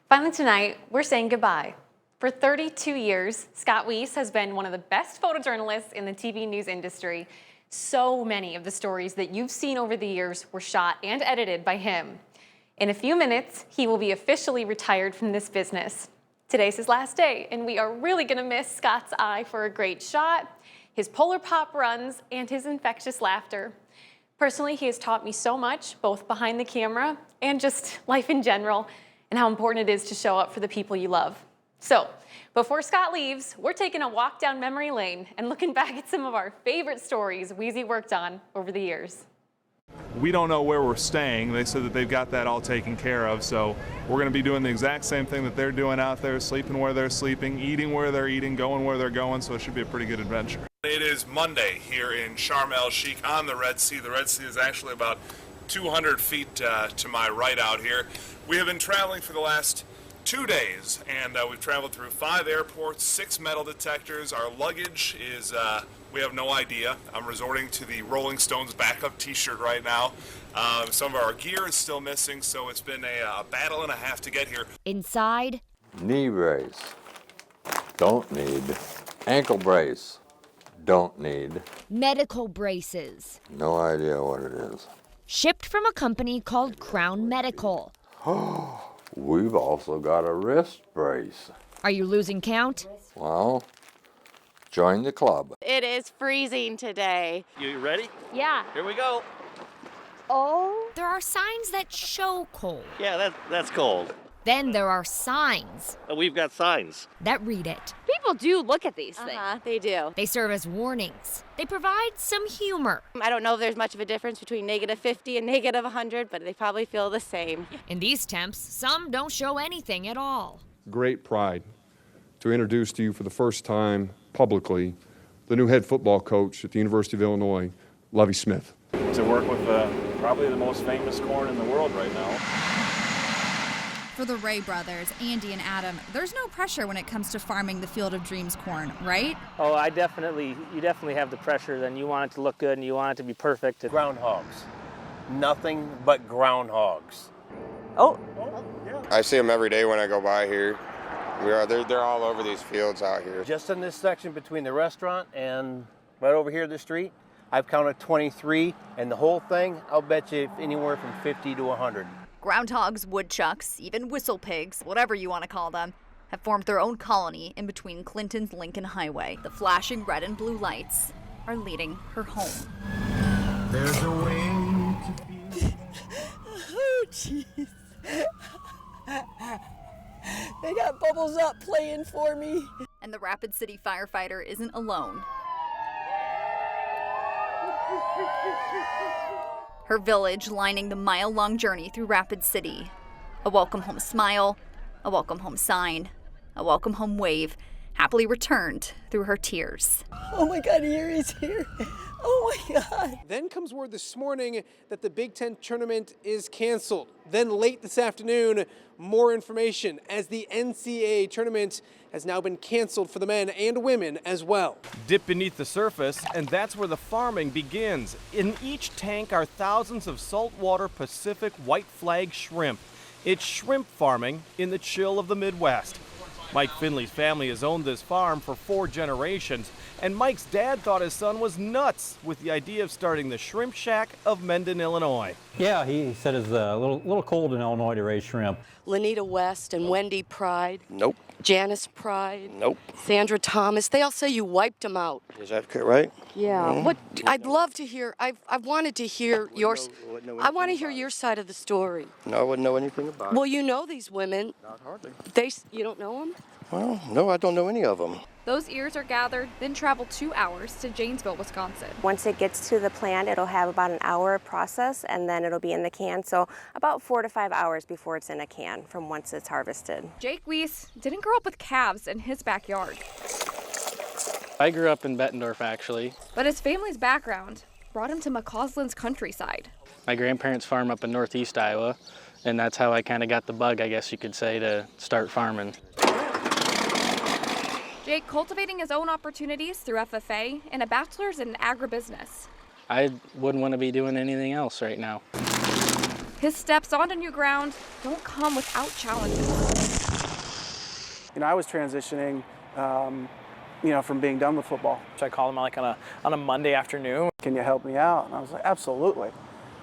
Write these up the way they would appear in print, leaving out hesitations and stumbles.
Finally tonight, we're saying goodbye. For 32 years, Scott Weas has been one of the best photojournalists in the TV news industry. So many of the stories that you've seen over the years were shot and edited by him. In a few minutes, he will be officially retired from this business. Today's his last day, and we are really gonna miss Scott's eye for a great shot, his polar pop runs, and his infectious laughter. Personally, he has taught me so much, both behind the camera and just life in general, and how important it is to show up for the people you love. So, before Scott leaves, we're taking a walk down memory lane and looking back at some of our favorite stories Weazy worked on over the years. We don't know where we're staying. They said that they've got that all taken care of, so we're going to be doing the exact same thing that they're doing out there, sleeping where they're sleeping, eating where they're eating, going where they're going, so it should be a pretty good adventure. It is Monday here in Sharm el-Sheikh on the Red Sea. The Red Sea is actually about 200 feet to my right out here. We have been traveling for the last 2 days, and we've traveled through 5 airports, 6 metal detectors. Our luggage is, we have no idea. I'm resorting to the Rolling Stones backup t-shirt right now. Some of our gear is still missing, so it's been a battle and a half to get here. Inside, knee brace, don't need. Ankle brace, don't need. medical braces. No idea what it is. Shipped from a company called Crown Medical. We've also got a wrist brace. Are you losing count? Well, join the club. It is freezing today. You ready? Yeah. Here we go. Oh. There are signs that show cold. Yeah, that's cold. Then there are signs We've got signs. that read it. People do look at these things. They do. They serve as warnings. They provide some humor. I don't know if there's much of a difference between -50 and -100, but they probably feel the same. In these temps, some don't show anything at all. Great pride to introduce to you for the first time publicly the new head football coach at the University of Illinois, Lovie Smith. To work with probably the most famous corn in the world right now. For the Ray brothers, Andy and Adam, there's no pressure when it comes to farming the Field of Dreams corn, right? Oh, you definitely have the pressure. Then you want it to look good and you want it to be perfect. Groundhogs. Nothing but groundhogs. Oh. I see them every day when I go by here. They're all over these fields out here. Just in this section between the restaurant and right over here the street, I've counted 23, and the whole thing, I'll bet you anywhere from 50 to 100. Groundhogs, woodchucks, even whistle pigs, whatever you want to call them, have formed their own colony in between Clinton's Lincoln Highway. The flashing red and blue lights are leading her home. There's a way to feel. Oh, jeez. They got Bubbles Up playing for me. And the Rapid City firefighter isn't alone. Her village lining the mile-long journey through Rapid City. A welcome home smile, a welcome home sign, a welcome home wave, happily returned through her tears. Oh my God, here he's here. Oh my God. Then comes word this morning that the Big Ten tournament is canceled. Then late this afternoon, more information as the NCAA tournament has now been canceled for the men and women as well. Dip beneath the surface, and that's where the farming begins. In each tank are thousands of saltwater Pacific white flag shrimp. It's shrimp farming in the chill of the Midwest. Mike Finley's family has owned this farm for 4 generations, and Mike's dad thought his son was nuts with the idea of starting the Shrimp Shack of Mendon, Illinois. Yeah, he said it's a little cold in Illinois to raise shrimp. Lanita West and Wendy Pride. Nope. Janice Pride. Nope. Sandra Thomas. They all say you wiped them out. Is that right? Yeah. Mm-hmm. What? I'd love to hear. I've wanted to hear yours. I want to hear your side of the story. No, I wouldn't know anything about it. Well, you know these women. Not hardly. You don't know them? Well, no, I don't know any of them. Those ears are gathered, then travel 2 hours to Janesville, Wisconsin. Once it gets to the plant, it'll have about an hour process, and then it'll be in the can. So about 4 to 5 hours before it's in a can from once it's harvested. Jake Weas didn't grow up with calves in his backyard. I grew up in Bettendorf, actually. But his family's background brought him to McCausland's countryside. My grandparents farm up in northeast Iowa, and that's how I kind of got the bug, I guess you could say, to start farming. Jake cultivating his own opportunities through FFA and a bachelor's in agribusiness. I wouldn't want to be doing anything else right now. His steps onto new ground don't come without challenges. I was transitioning, from being done with football. So I called him like on a Monday afternoon. Can you help me out? And I was like, absolutely,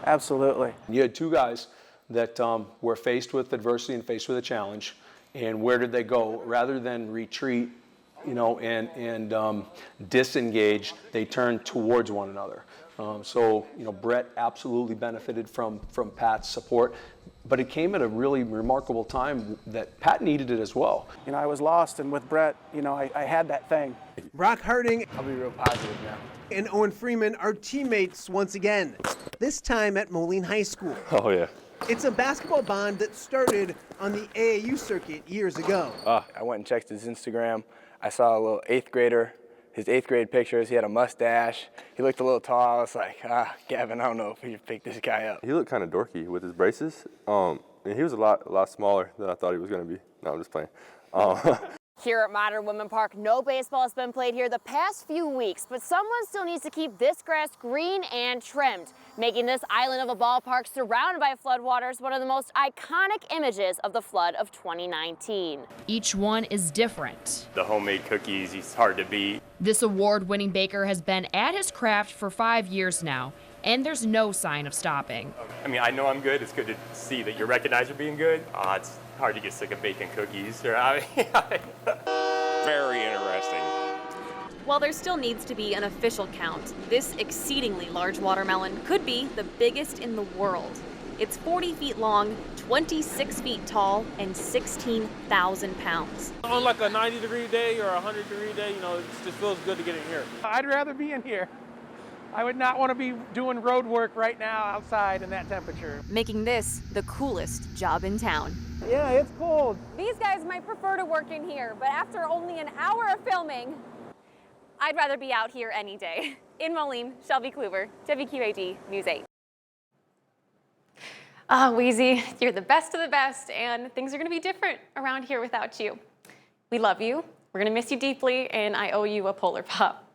absolutely. You had two guys that were faced with adversity and faced with a challenge, and where did they go? Rather than retreat, and disengage, they turned towards one another. So Brett absolutely benefited from Pat's support, but it came at a really remarkable time that Pat needed it as well. I was lost, and with Brett, I had that thing. Brock Harding, I'll be real positive now. and Owen Freeman are teammates once again, this time at Moline High School. Oh, yeah. It's a basketball bond that started on the AAU circuit years ago. I went and checked his Instagram. I saw a little 8th grader, his 8th grade pictures. He had a mustache. He looked a little tall. I was like, Gavin, I don't know if we should pick this guy up. He looked kind of dorky with his braces. And he was a lot smaller than I thought he was going to be. No, I'm just playing. Here at Modern Woodman Park, no baseball has been played here the past few weeks, but someone still needs to keep this grass green and trimmed, making this island of a ballpark surrounded by floodwaters one of the most iconic images of the flood of 2019. Each one is different. The homemade cookies, he's hard to beat. This award-winning baker has been at his craft for 5 years now, and there's no sign of stopping. I mean, I know I'm good. It's good to see that you recognize you're being good. It's hard to get sick of baking cookies. Very interesting. While there still needs to be an official count, this exceedingly large watermelon could be the biggest in the world. It's 40 feet long, 26 feet tall, and 16,000 pounds. On like a 90-degree day or a 100-degree day, it just feels good to get in here. I'd rather be in here. I would not want to be doing road work right now outside in that temperature. Making this the coolest job in town. Yeah, it's cold. These guys might prefer to work in here, but after only an hour of filming, I'd rather be out here any day. In Moline, Shelby Kluver, WQAD News 8. Weazy, you're the best of the best, and things are going to be different around here without you. We love you, we're going to miss you deeply, and I owe you a Polar Pop.